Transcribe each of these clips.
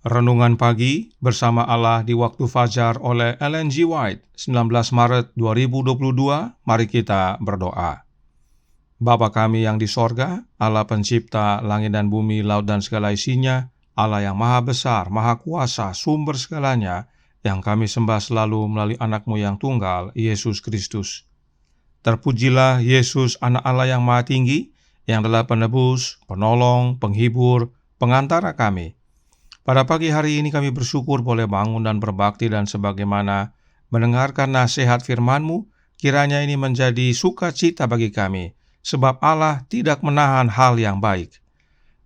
Renungan Pagi bersama Allah di Waktu Fajar oleh Ellen G. White, 19 Maret 2022. Mari kita berdoa. Bapa kami yang di sorga, Allah pencipta langit dan bumi, laut dan segala isinya, Allah yang maha besar, maha kuasa, sumber segalanya, yang kami sembah selalu melalui anak-Mu yang tunggal, Yesus Kristus. Terpujilah Yesus, anak Allah yang maha tinggi, yang adalah penebus, penolong, penghibur, pengantara kami. Pada pagi hari ini kami bersyukur boleh bangun dan berbakti, dan sebagaimana mendengarkan nasihat firman-Mu, kiranya ini menjadi sukacita bagi kami, sebab Allah tidak menahan hal yang baik.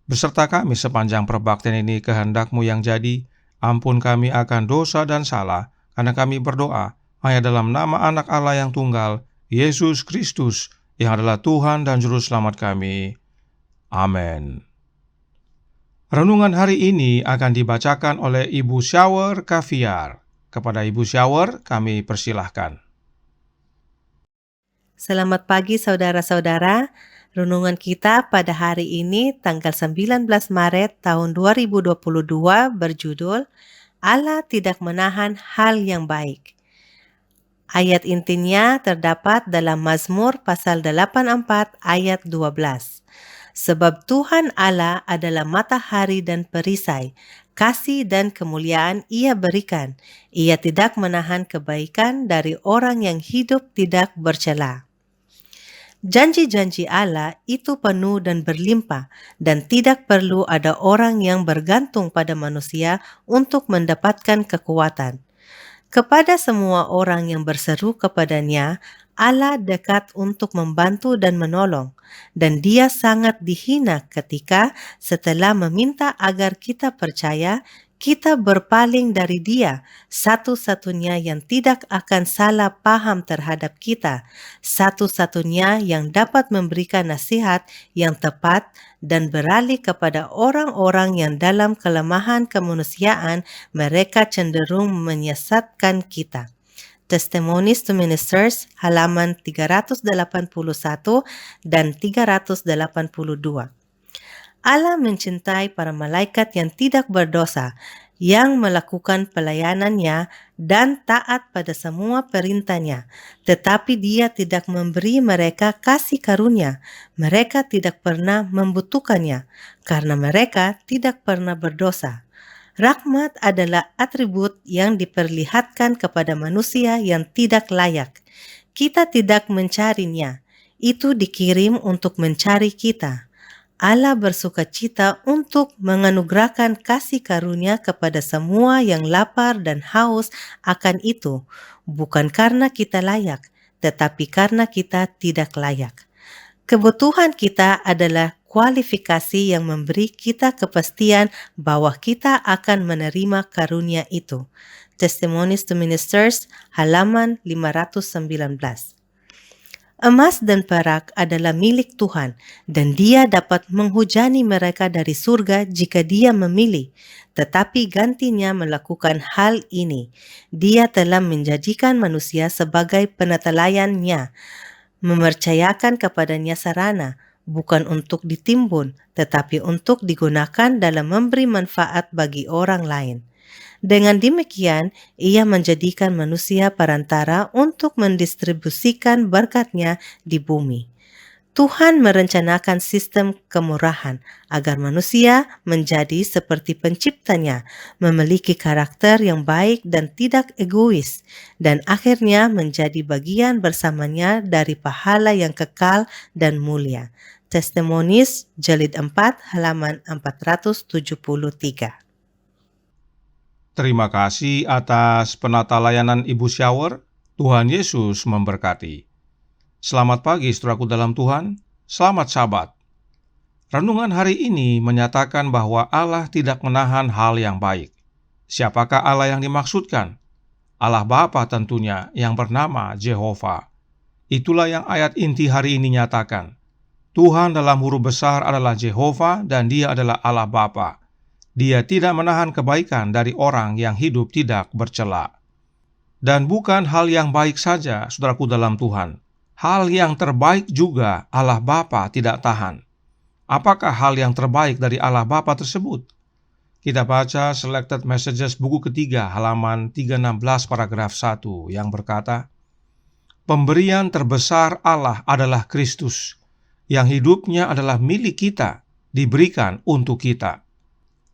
Beserta kami sepanjang perbaktian ini, kehendak-Mu yang jadi, ampun kami akan dosa dan salah, karena kami berdoa hanya dalam nama anak Allah yang tunggal, Yesus Kristus, yang adalah Tuhan dan Juru Selamat kami. Amin. Renungan hari ini akan dibacakan oleh Ibu Shower Kaviar. Kepada Ibu Shower, kami persilahkan. Selamat pagi saudara-saudara. Renungan kita pada hari ini tanggal 19 Maret tahun 2022 berjudul Allah tidak menahan hal yang baik. Ayat intinya terdapat dalam Mazmur pasal 84 ayat 12. Sebab Tuhan Allah adalah matahari dan perisai, kasih dan kemuliaan Ia berikan. Ia tidak menahan kebaikan dari orang yang hidup tidak bercela. Janji-janji Allah itu penuh dan berlimpah, dan tidak perlu ada orang yang bergantung pada manusia untuk mendapatkan kekuatan. Kepada semua orang yang berseru kepadanya, Allah dekat untuk membantu dan menolong, dan Dia sangat dihina ketika setelah meminta agar kita percaya, kita berpaling dari Dia, satu-satunya yang tidak akan salah paham terhadap kita, satu-satunya yang dapat memberikan nasihat yang tepat dan beralih kepada orang-orang yang dalam kelemahan kemanusiaan mereka cenderung menyesatkan kita. Testimonies to Ministers, halaman 381 dan 382. Allah mencintai para malaikat yang tidak berdosa, yang melakukan pelayanannya dan taat pada semua perintahnya, tetapi Dia tidak memberi mereka kasih karunia. Mereka tidak pernah membutuhkannya, karena mereka tidak pernah berdosa. Rahmat adalah atribut yang diperlihatkan kepada manusia yang tidak layak. Kita tidak mencarinya, itu dikirim untuk mencari kita. Allah bersukacita untuk menganugerahkan kasih karunia kepada semua yang lapar dan haus akan itu, bukan karena kita layak, tetapi karena kita tidak layak. Kebutuhan kita adalah kualifikasi yang memberi kita kepastian bahwa kita akan menerima karunia itu. Testimonies to Ministers, halaman 519. Emas dan perak adalah milik Tuhan, dan Dia dapat menghujani mereka dari surga jika Dia memilih. Tetapi gantinya melakukan hal ini, Dia telah menjadikan manusia sebagai penetelayannya, mempercayakan kepadanya sarana, bukan untuk ditimbun, tetapi untuk digunakan dalam memberi manfaat bagi orang lain. Dengan demikian, Ia menjadikan manusia perantara untuk mendistribusikan berkat-Nya di bumi. Tuhan merencanakan sistem kemurahan agar manusia menjadi seperti penciptanya, memiliki karakter yang baik dan tidak egois, dan akhirnya menjadi bagian bersamanya dari pahala yang kekal dan mulia. Testimonies, jilid 4, halaman 473. Terima kasih atas penata layanan Ibu Shower. Tuhan Yesus memberkati. Selamat pagi saudaraku dalam Tuhan, selamat Sabat. Renungan hari ini menyatakan bahwa Allah tidak menahan hal yang baik. Siapakah Allah yang dimaksudkan? Allah Bapa tentunya, yang bernama Jehovah. Itulah yang ayat inti hari ini nyatakan. Tuhan dalam huruf besar adalah Jehovah, dan Dia adalah Allah Bapa. Dia tidak menahan kebaikan dari orang yang hidup tidak bercela. Dan bukan hal yang baik saja, saudaraku dalam Tuhan. Hal yang terbaik juga Allah Bapa tidak tahan. Apakah hal yang terbaik dari Allah Bapa tersebut? Kita baca Selected Messages buku ketiga halaman 316 paragraf 1 yang berkata, "Pemberian terbesar Allah adalah Kristus, yang hidupnya adalah milik kita, diberikan untuk kita."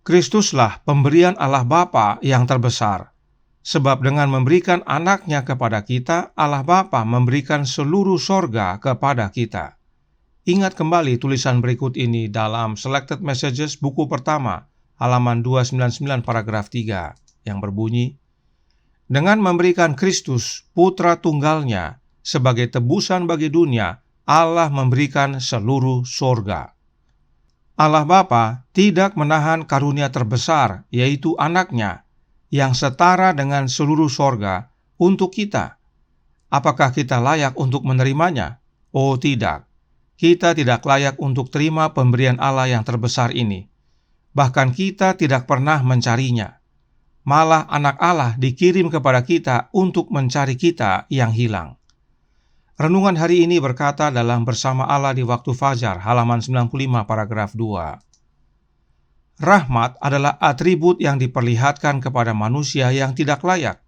Kristuslah pemberian Allah Bapa yang terbesar, sebab dengan memberikan anaknya kepada kita, Allah Bapa memberikan seluruh sorga kepada kita. Ingat kembali tulisan berikut ini dalam Selected Messages buku pertama, halaman 299 paragraf 3, yang berbunyi, "Dengan memberikan Kristus, putra tunggalnya, sebagai tebusan bagi dunia, Allah memberikan seluruh sorga." Allah Bapa tidak menahan karunia terbesar, yaitu anaknya, yang setara dengan seluruh sorga, untuk kita. Apakah kita layak untuk menerimanya? Oh tidak, kita tidak layak untuk terima pemberian Allah yang terbesar ini. Bahkan kita tidak pernah mencarinya. Malah anak Allah dikirim kepada kita untuk mencari kita yang hilang. Renungan hari ini berkata dalam Bersama Allah di Waktu Fajar, halaman 95 paragraf 2. Rahmat adalah atribut yang diperlihatkan kepada manusia yang tidak layak.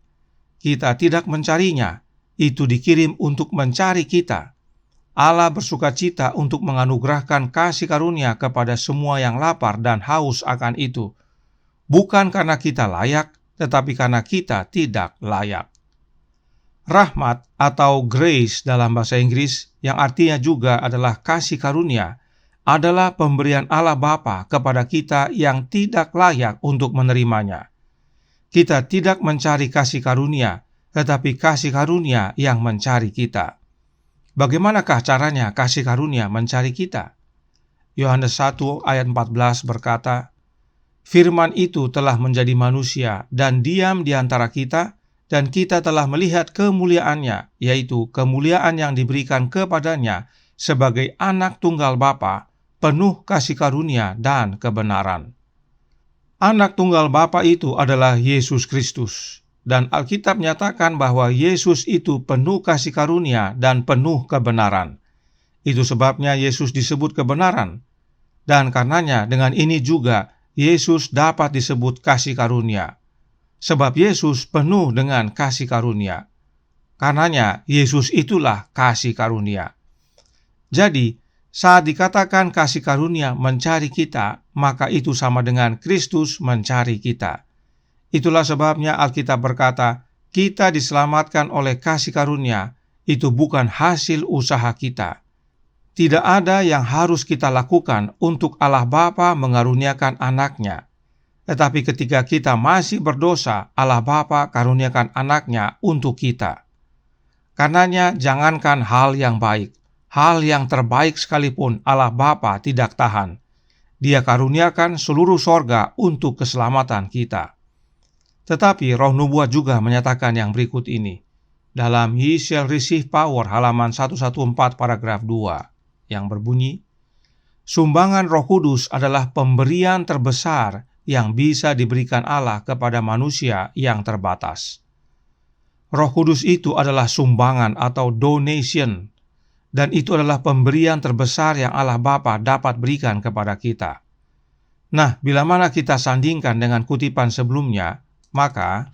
Kita tidak mencarinya, itu dikirim untuk mencari kita. Allah bersukacita untuk menganugerahkan kasih karunia kepada semua yang lapar dan haus akan itu, bukan karena kita layak, tetapi karena kita tidak layak. Rahmat atau grace dalam bahasa Inggris, yang artinya juga adalah kasih karunia, adalah pemberian Allah Bapa kepada kita yang tidak layak untuk menerimanya. Kita tidak mencari kasih karunia, tetapi kasih karunia yang mencari kita. Bagaimanakah caranya kasih karunia mencari kita? Yohanes 1 ayat 14 berkata, "Firman itu telah menjadi manusia dan diam di antara kita, dan kita telah melihat kemuliaannya, yaitu kemuliaan yang diberikan kepadanya sebagai anak tunggal Bapa, penuh kasih karunia dan kebenaran." Anak tunggal Bapa itu adalah Yesus Kristus. Dan Alkitab menyatakan bahwa Yesus itu penuh kasih karunia dan penuh kebenaran. Itu sebabnya Yesus disebut kebenaran. Dan karenanya dengan ini juga Yesus dapat disebut kasih karunia. Sebab Yesus penuh dengan kasih karunia. Karenanya Yesus itulah kasih karunia. Jadi, saat dikatakan kasih karunia mencari kita, maka itu sama dengan Kristus mencari kita. Itulah sebabnya Alkitab berkata, kita diselamatkan oleh kasih karunia, itu bukan hasil usaha kita. Tidak ada yang harus kita lakukan untuk Allah Bapa mengaruniakan anaknya. Tetapi ketika kita masih berdosa, Allah Bapa karuniakan anaknya untuk kita. Karenanya jangankan hal yang baik, hal yang terbaik sekalipun Allah Bapa tidak tahan. Dia karuniakan seluruh sorga untuk keselamatan kita. Tetapi Roh Nubuat juga menyatakan yang berikut ini. Dalam He Shall Receive Power halaman 114 paragraf 2 yang berbunyi, "Sumbangan Roh Kudus adalah pemberian terbesar yang bisa diberikan Allah kepada manusia yang terbatas." Roh Kudus itu adalah sumbangan atau donation, dan itu adalah pemberian terbesar yang Allah Bapa dapat berikan kepada kita. Nah, bila mana kita sandingkan dengan kutipan sebelumnya, maka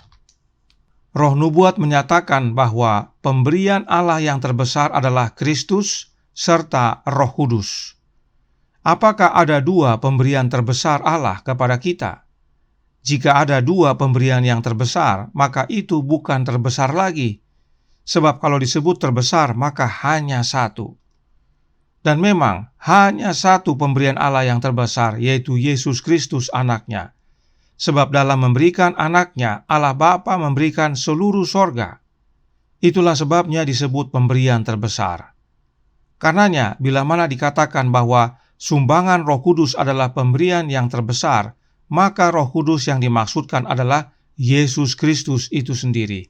Roh Nubuat menyatakan bahwa pemberian Allah yang terbesar adalah Kristus serta Roh Kudus. Apakah ada dua pemberian terbesar Allah kepada kita? Jika ada dua pemberian yang terbesar, maka itu bukan terbesar lagi. Sebab kalau disebut terbesar, maka hanya satu. Dan memang hanya satu pemberian Allah yang terbesar, yaitu Yesus Kristus anaknya. Sebab dalam memberikan anaknya, Allah Bapa memberikan seluruh sorga. Itulah sebabnya disebut pemberian terbesar. Karenanya, bila mana dikatakan bahwa sumbangan Roh Kudus adalah pemberian yang terbesar, maka Roh Kudus yang dimaksudkan adalah Yesus Kristus itu sendiri.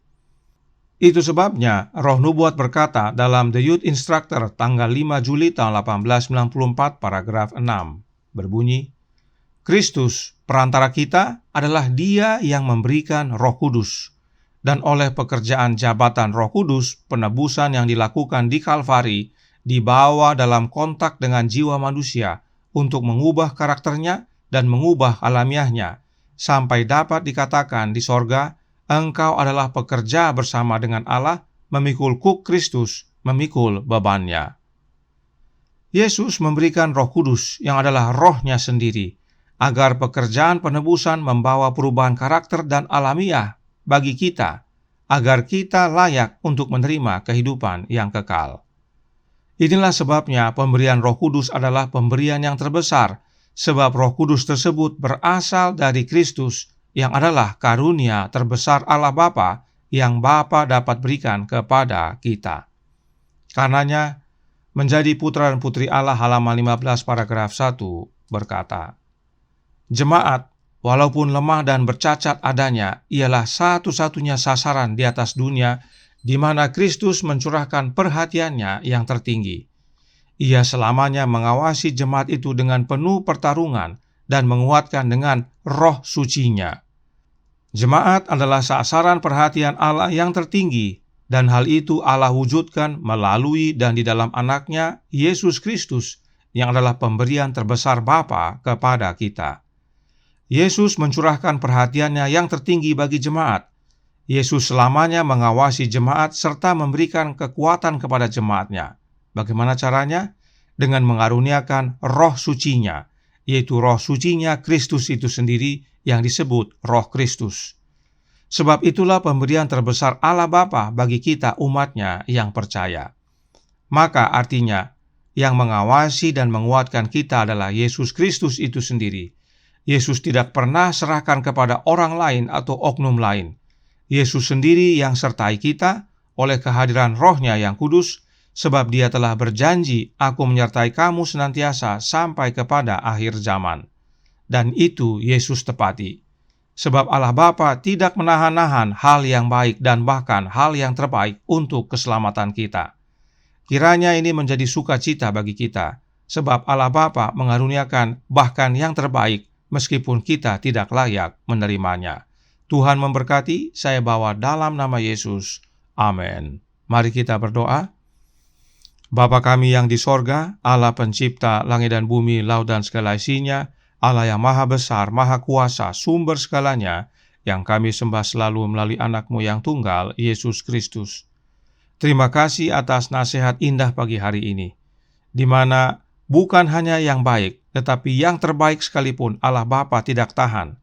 Itu sebabnya Roh Nubuat berkata dalam The Youth Instructor tanggal 5 Juli tahun 1894 paragraf 6, berbunyi, "Kristus, perantara kita, adalah Dia yang memberikan Roh Kudus, dan oleh pekerjaan jabatan Roh Kudus, penebusan yang dilakukan di Kalvari dibawa dalam kontak dengan jiwa manusia untuk mengubah karakternya dan mengubah alamiahnya, sampai dapat dikatakan di sorga, engkau adalah pekerja bersama dengan Allah, memikul kuk Kristus, memikul bebannya. Yesus memberikan Roh Kudus yang adalah Roh-Nya sendiri, agar pekerjaan penebusan membawa perubahan karakter dan alamiah bagi kita, agar kita layak untuk menerima kehidupan yang kekal. Inilah sebabnya pemberian Roh Kudus adalah pemberian yang terbesar, sebab Roh Kudus tersebut berasal dari Kristus yang adalah karunia terbesar Allah Bapa yang Bapa dapat berikan kepada kita. Karenanya, menjadi putra dan putri Allah halaman 15 paragraf 1 berkata, Jemaat, walaupun lemah dan bercacat adanya, ialah satu-satunya sasaran di atas dunia di mana Kristus mencurahkan perhatiannya yang tertinggi. Ia selamanya mengawasi jemaat itu dengan penuh pertarungan dan menguatkan dengan Roh Suci-Nya. Jemaat adalah sasaran perhatian Allah yang tertinggi, dan hal itu Allah wujudkan melalui dan di dalam Anak-Nya, Yesus Kristus, yang adalah pemberian terbesar Bapa kepada kita. Yesus mencurahkan perhatiannya yang tertinggi bagi jemaat. Yesus selamanya mengawasi jemaat serta memberikan kekuatan kepada jemaat-Nya. Bagaimana caranya? Dengan mengaruniakan Roh Suci-Nya, yaitu Roh Suci-Nya Kristus itu sendiri yang disebut Roh Kristus. Sebab itulah pemberian terbesar Allah Bapa bagi kita umat-Nya yang percaya. Maka artinya, yang mengawasi dan menguatkan kita adalah Yesus Kristus itu sendiri. Yesus tidak pernah serahkan kepada orang lain atau oknum lain. Yesus sendiri yang sertai kita oleh kehadiran Roh-Nya yang kudus, sebab Dia telah berjanji, aku menyertai kamu senantiasa sampai kepada akhir zaman. Dan itu Yesus tepati. Sebab Allah Bapa tidak menahan-nahan hal yang baik dan bahkan hal yang terbaik untuk keselamatan kita. Kiranya ini menjadi sukacita bagi kita, sebab Allah Bapa mengaruniakan bahkan yang terbaik meskipun kita tidak layak menerimanya. Tuhan memberkati, saya bawa dalam nama Yesus. Amin. Mari kita berdoa. Bapa kami yang di sorga, Allah pencipta langit dan bumi, laut dan segala isinya, Allah yang maha besar, maha kuasa, sumber segalanya, yang kami sembah selalu melalui Anak-Mu yang tunggal, Yesus Kristus. Terima kasih atas nasihat indah pagi hari ini, di mana bukan hanya yang baik, tetapi yang terbaik sekalipun Allah Bapa tidak tahan.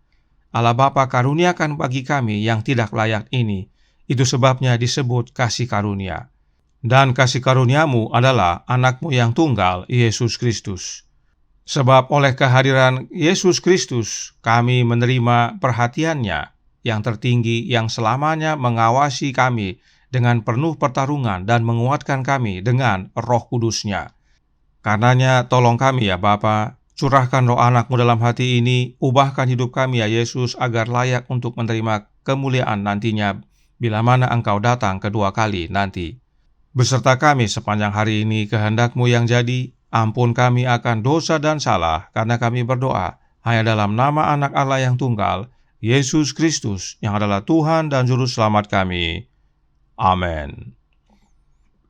Allah Bapa karuniakan bagi kami yang tidak layak ini. Itu sebabnya disebut kasih karunia. Dan kasih karuniamu adalah Anak-Mu yang tunggal, Yesus Kristus. Sebab oleh kehadiran Yesus Kristus, kami menerima perhatiannya yang tertinggi yang selamanya mengawasi kami dengan penuh pertarungan dan menguatkan kami dengan Roh Kudus-Nya. Karenanya tolong kami ya Bapa, curahkan roh Anak-Mu dalam hati ini, ubahkan hidup kami ya Yesus agar layak untuk menerima kemuliaan nantinya bila mana Engkau datang kedua kali nanti. Beserta kami sepanjang hari ini kehendak-Mu yang jadi, ampun kami akan dosa dan salah, karena kami berdoa hanya dalam nama Anak Allah yang tunggal, Yesus Kristus, yang adalah Tuhan dan Juru Selamat kami. Amin.